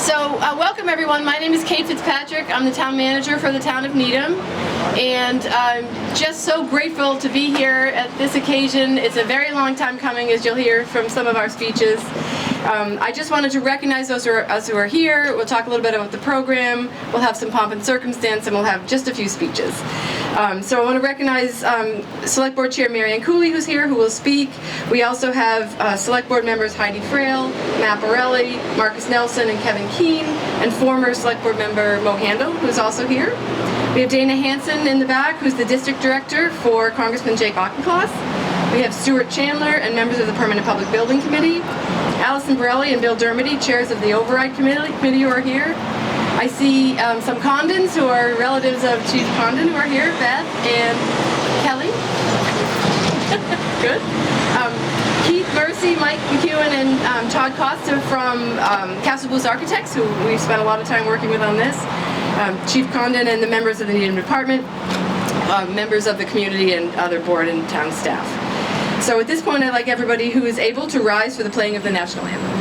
Welcome everyone. My name is Kate Fitpatrick. I'm the town manager for the town of Needham, and I'm just so grateful to be here at this occasion. It's a very long time coming, as you'll hear from some of our speeches. I just wanted to recognize those who are here. We'll talk a little bit about the program. We'll have some pomp and circumstance, and we'll have just a few speeches. So I want to recognize Select Board Chair Marianne Cooley, who's here, who will speak. We also have Select Board members Heidi Frail, Matt Borelli, Marcus Nelson, and Kevin Keene, and former Select Board member Mo Handel, who's also here. We have Dana Hansen in the back, who's the District Director for Congressman Jake Auchincloss. We have Stuart Chandler and members of the Permanent Public Building Committee. Allison Borelli and Bill Dermody, chairs of the Override Committee, who are here. I see some Condons who are relatives of Chief Condon who are here, Beth and Kelly. Good. Keith Mercy, Mike McEwen, and Todd Costa from Castle Blues Architects, who we've spent a lot of time working with on this. Chief Condon and the members of the Needham Department, members of the community and other board and town staff. So at this point, I'd like everybody who is able to rise for the playing of the national anthem.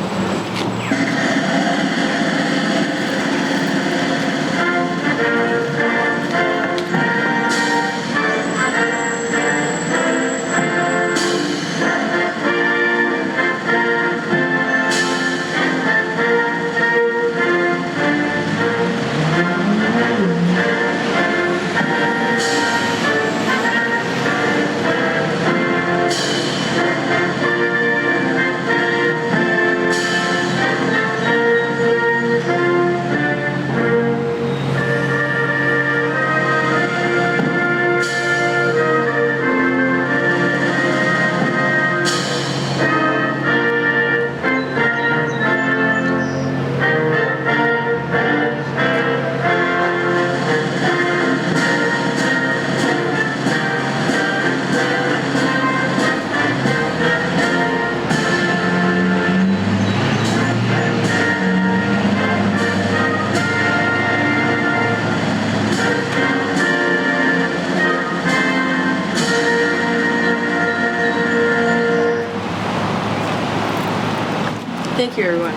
Thank you, everyone.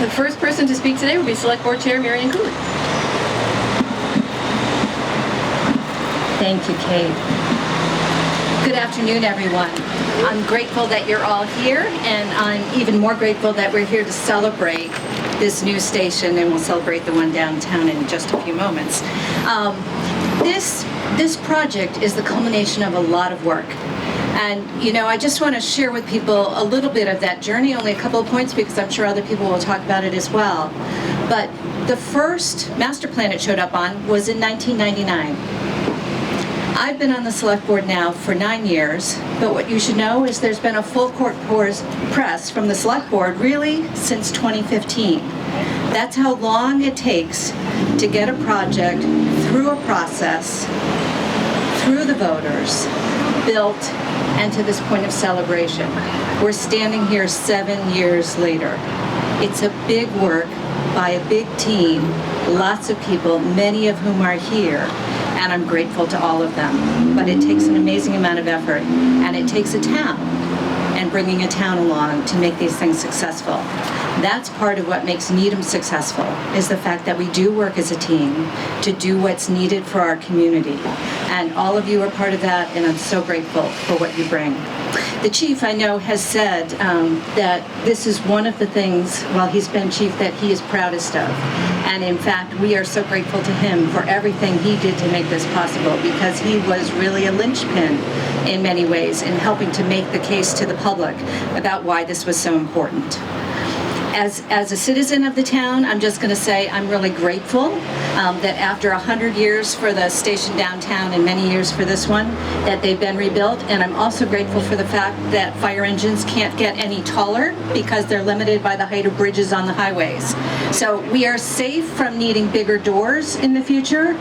The first person to speak today will be Select Board Chair Marianne Cooley. Thank you, Kate. Good afternoon, everyone. I'm grateful that you're all here, and I'm even more grateful that we're here to celebrate this new station, and we'll celebrate the one downtown in just a few moments. This project is the culmination of a lot of work. And, you know, I just want to share with people a little bit of that journey, only a couple of points, because I'm sure other people will talk about it as well. But the first master plan it showed up on was in 1999. I've been on the Select Board now for 9 years, but what you should know is there's been a full court press from the Select Board really since 2015. That's how long it takes to get a project through a process, through the voters, built, and to this point of celebration. We're standing here 7 years later. It's a big work by a big team, lots of people, many of whom are here, and I'm grateful to all of them. But it takes an amazing amount of effort, and it takes a town and bringing a town along to make these things successful. That's part of what makes Needham successful, is the fact that we do work as a team to do what's needed for our community. And all of you are part of that, and I'm so grateful for what you bring. The chief, I know, has said that this is one of the things, while he's been chief, that he is proudest of. And in fact, we are so grateful to him for everything he did to make this possible, because he was really a linchpin in many ways in helping to make the case to the public about why this was so important. As a citizen of the town, I'm just going to say I'm really grateful that after 100 years for the station downtown and many years for this one, that they've been rebuilt. And I'm also grateful for the fact that fire engines can't get any taller because they're limited by the height of bridges on the highways. So we are safe from needing bigger doors in the future,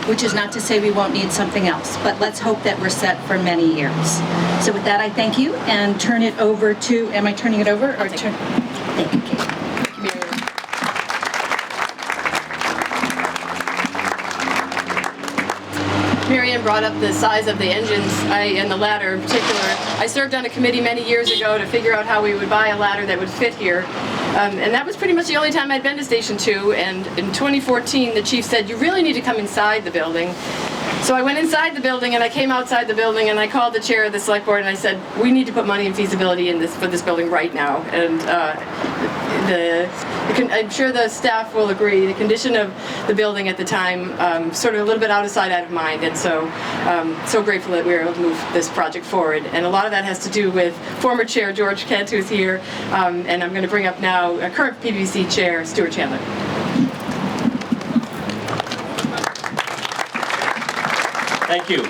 which is not to say we won't need something else, but let's hope that we're set for many years. So with that, I thank you and turn it over to, am I turning it over? Or turn? Thank you, Kate. Marianne, brought up the size of the engines and the ladder in particular. I served on a committee many years ago to figure out how we would buy a ladder that would fit here. And that was pretty much the only time I'd been to Station 2, and in 2014 the chief said, you really need to come inside the building. So I went inside the building and I came outside the building and I called the chair of the select board and I said, we need to put money and feasibility in this for this building right now. And I'm sure the staff will agree, the condition of the building at the time, sort of a little bit out of sight, out of mind. And so, so grateful that we were able to move this project forward. And a lot of that has to do with former chair George Kent, who's here. And I'm going to bring up now current PBC chair Stuart Chandler. Thank you.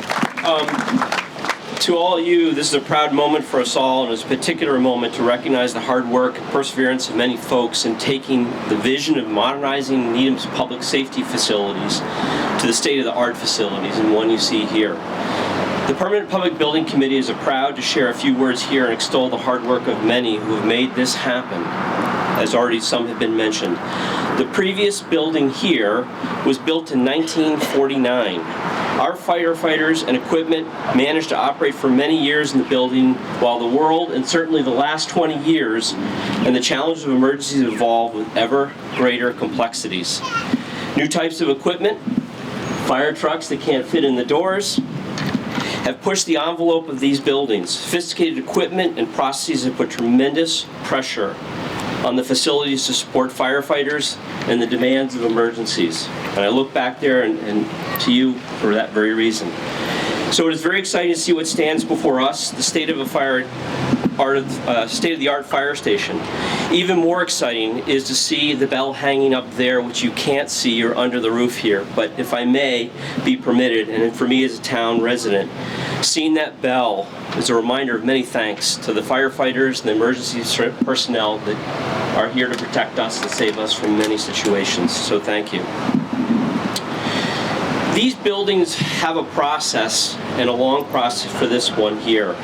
To all of you, this is a proud moment for us all, and it's a particular moment to recognize the hard work and perseverance of many folks in taking the vision of modernizing Needham's public safety facilities to the state-of-the-art facilities, and one you see here. The Permanent Public Building Committee is proud to share a few words here and extol the hard work of many who have made this happen, as already some have been mentioned. The previous building here was built in 1949. Our firefighters and equipment managed to operate for many years in the building while the world, and certainly the last 20 years, and the challenges of emergencies evolved with ever greater complexities. New types of equipment, fire trucks that can't fit in the doors, have pushed the envelope of these buildings. Sophisticated equipment and processes have put tremendous pressure on the facilities to support firefighters and the demands of emergencies. And I look back there and to you for that very reason. So it is very exciting to see what stands before us, the state-of-the-art fire station. Even more exciting is to see the bell hanging up there, which you can't see or under the roof here. But if I may be permitted, and for me as a town resident, seeing that bell is a reminder of many thanks to the firefighters and the emergency personnel that are here to protect us and save us from many situations. So thank you. These buildings have a process, and a long process for this one here.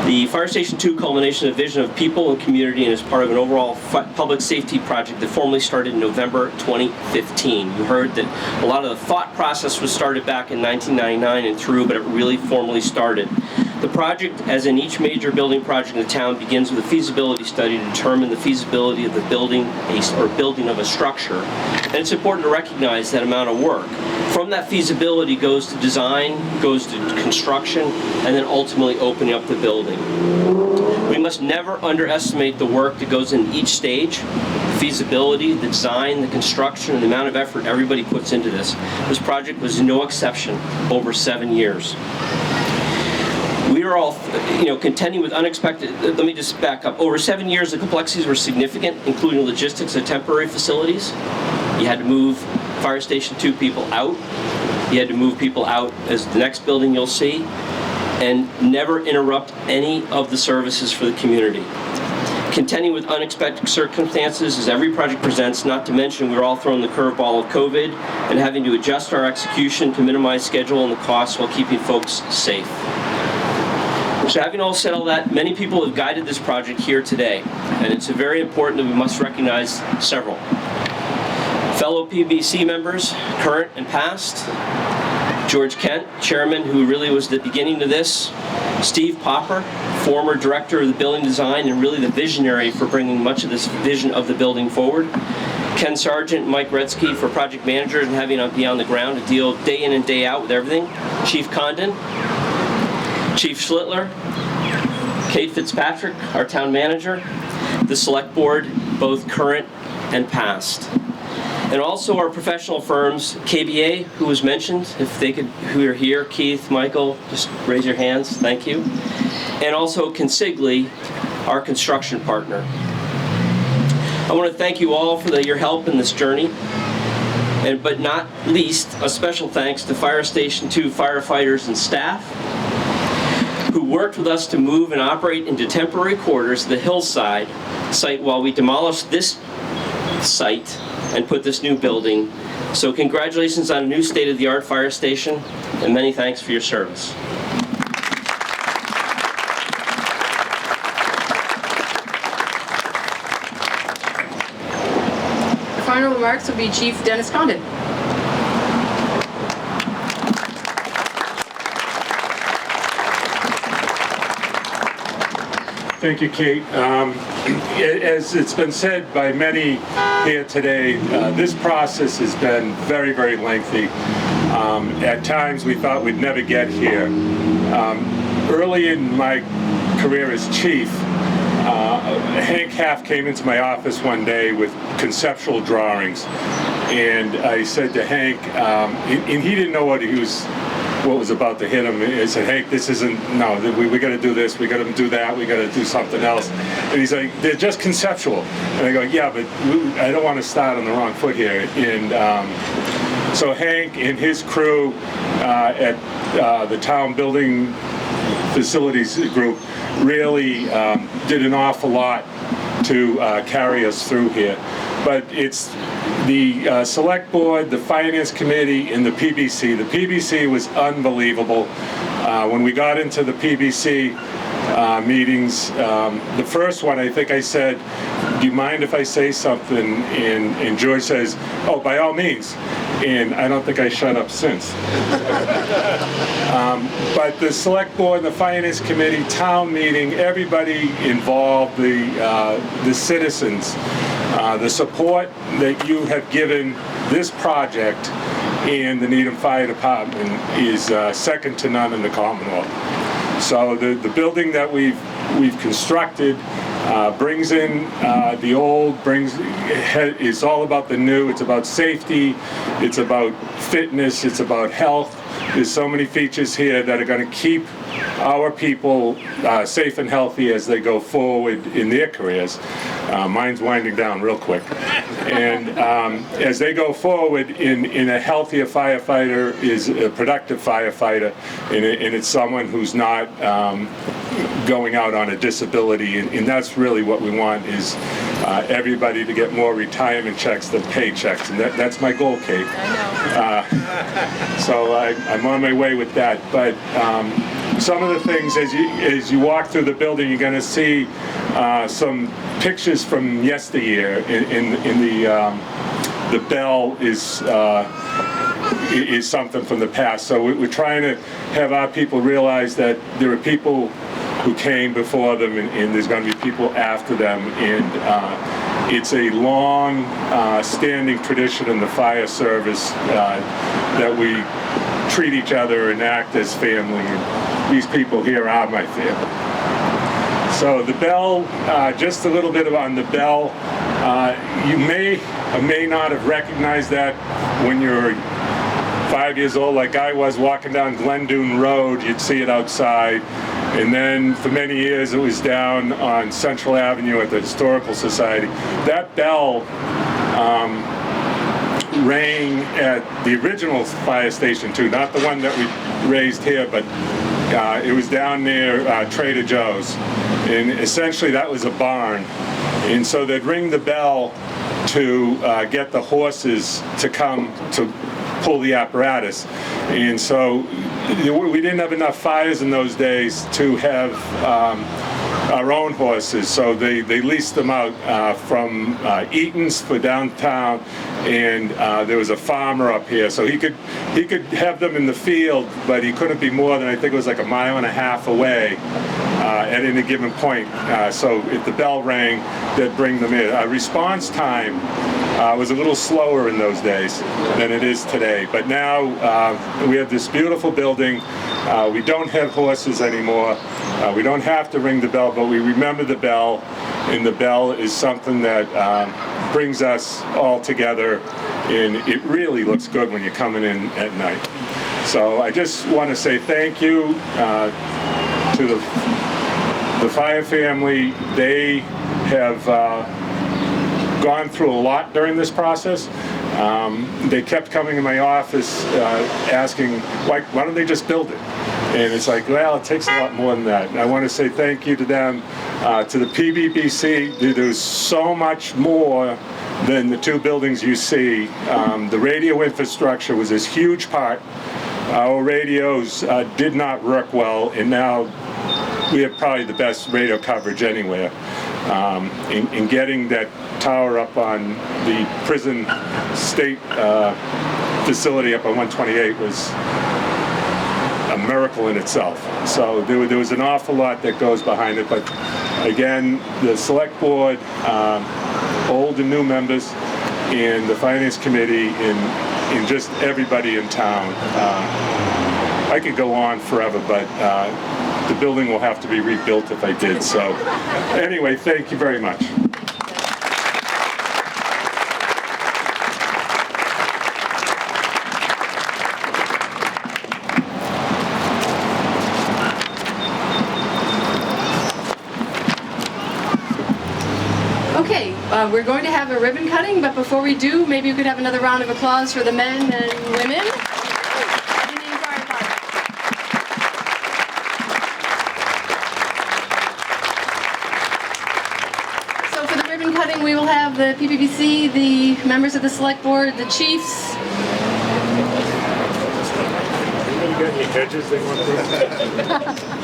The Fire Station 2 culmination of vision of people and community, and is part of an overall public safety project that formally started in November 2015. You heard that a lot of the thought process was started back in 1999 and through, but it really formally started. The project, as in each major building project in the town, begins with a feasibility study to determine the feasibility of the building of a structure. And it's important to recognize that amount of work. From that feasibility goes to design, goes to construction, and then ultimately opening up the building. We must never underestimate the work that goes in each stage, the feasibility, the design, the construction, and the amount of effort everybody puts into this. This project was no exception, over 7 years. We are all, contending with unexpected, let me just back up. Over 7 years, the complexities were significant, including logistics of temporary facilities. You had to move Fire Station 2 people out. You had to move people out as the next building you'll see, and never interrupt any of the services for the community. Contending with unexpected circumstances as every project presents, not to mention we were all thrown the curveball of COVID and having to adjust our execution to minimize schedule and the costs while keeping folks safe. So having all said all that, many people have guided this project here today, and it's very important that we must recognize several. Fellow PBC members, current and past, George Kent, chairman, who really was the beginning to this, Steve Popper, former director of the building design and really the visionary for bringing much of this vision of the building forward, Ken Sargent, Mike Redsky for project managers and having to be on the ground to deal day in and day out with everything, Chief Condon, Chief Schlittler, Kate Fitzpatrick, our town manager, the select board, both current and past. And also our professional firms, KBA, who was mentioned, if they could, who are here, Keith, Michael, just raise your hands, thank you. And also Consigli, our construction partner. I want to thank you all for your help in this journey. But not least, a special thanks to Fire Station 2 firefighters and staff who worked with us to move and operate into temporary quarters at the hillside site while we demolished this site and put this new building. So congratulations on a new state-of-the-art fire station, and many thanks for your service. The final remarks will be Chief Dennis Condon. Thank you, Kate. As it's been said by many here today, this process has been very, very lengthy. At times we thought we'd never get here. Early in my career as chief, Hank Half came into my office one day with conceptual drawings, and I said to Hank, and he didn't know what was about to hit him. I said, Hank, this isn't, no, we got to do this, we got to do that, we got to do something else. And he's like, they're just conceptual. And I go, yeah, but I don't want to start on the wrong foot here. And so Hank and his crew at the town building facilities group really did an awful lot to carry us through here. But it's the select board, the finance committee, and the PBC. The PBC was unbelievable. When we got into the PBC meetings, the first one, I think I said, do you mind if I say something? And George says, oh, by all means. And I don't think I shut up since. But the select board, the finance committee, town meeting, everybody involved, the citizens, the support that you have given this project and the Needham Fire Department is second to none in the Commonwealth. So the building that we've constructed brings in the old, is all about the new. It's about safety, it's about fitness, it's about health. There's so many features here that are going to keep our people safe and healthy as they go forward in their careers. Mine's winding down real quick. And as they go forward, in a healthier firefighter is a productive firefighter, and it's someone who's not going out on a disability, and that's really what we want, is everybody to get more retirement checks than paychecks, and that's my goal, Kate. I know. So I'm on my way with that, but some of the things as you walk through the building, you're going to see some pictures from yesteryear. In the bell is something from the past. So we're trying to have our people realize that there are people who came before them, and there's going to be people after them, and it's a long standing tradition in the fire service that we treat each other and act as family, and these people here are my family. So the bell, just a little bit on the bell, you may or may not have recognized that when you're 5 years old, like I was, walking down Glendune Road. You'd see it outside. And then for many years it was down on Central Avenue at the Historical Society. That bell rang at the original fire station too, not the one that we raised here, but it was down near Trader Joe's. And essentially that was a barn. And so they'd ring the bell to get the horses to come to pull the apparatus. And so we didn't have enough fires in those days to have our own horses, so they leased them out from Eaton's for downtown, and there was a farmer up here, so he could have them in the field, but he couldn't be more than, I think it was like 1.5 miles away at any given point. So if the bell rang, they'd bring them in. Response time was a little slower in those days than it is today, but now we have this beautiful building. We don't have horses anymore. We don't have to ring the bell, but we remember the bell, and the bell is something that brings us all together, and it really looks good when you're coming in at night. So I just want to say thank you to the fire family. They have gone through a lot during this process. They kept coming in my office asking, why don't they just build it? And it's like, well, it takes a lot more than that. And I want to say thank you to them, to the PBBC. There's so much more than the two buildings you see. The radio infrastructure was this huge part. Our radios did not work well, and now we have probably the best radio coverage anywhere. In getting that tower up on the prison state facility up on 128 was a miracle in itself. So there was an awful lot that goes behind it, but Again, the select board, old and new members, and the finance committee, and just everybody in town. I could go on forever, but the building will have to be rebuilt if I did. So anyway, thank you very much. Okay, we're going to have a ribbon cutting, but before we do, maybe you could have another round of applause for the men and women of the Needham Fire Department. So for the ribbon cutting, we will have the PPPC, the members of the select board, the chiefs. Anybody got any hedges they want to